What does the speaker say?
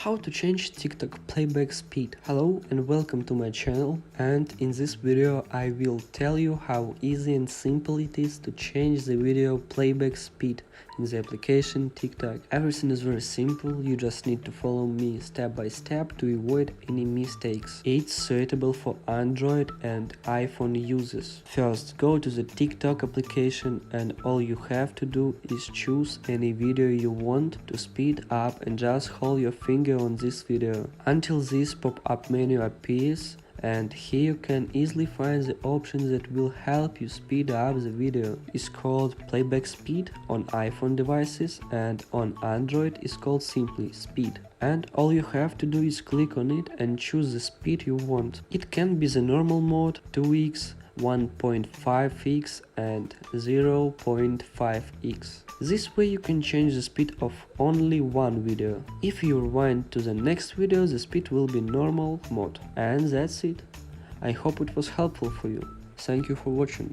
How to change TikTok playback speed. Hello and welcome to my channel, and in this video I will tell you how easy and simple it is to change the video playback speed in the application TikTok. Everything is very simple, you just need to follow me step by step to avoid any mistakes. It's suitable for Android and iPhone users. First, go to the TikTok application and all you have to do is choose any video you want to speed up and just hold your finger on this video until this pop-up menu appears, and here you can easily find the options that will help you speed up the video. It's called playback speed on iPhone devices, and on Android it's called simply speed. And all you have to do is click on it and choose the speed you want. It can be the normal mode, 2x, 1.5x and 0.5x. This way you can change the speed of only one video. If you rewind to the next video, the speed will be normal mode. And that's it. I hope it was helpful for you. Thank you for watching.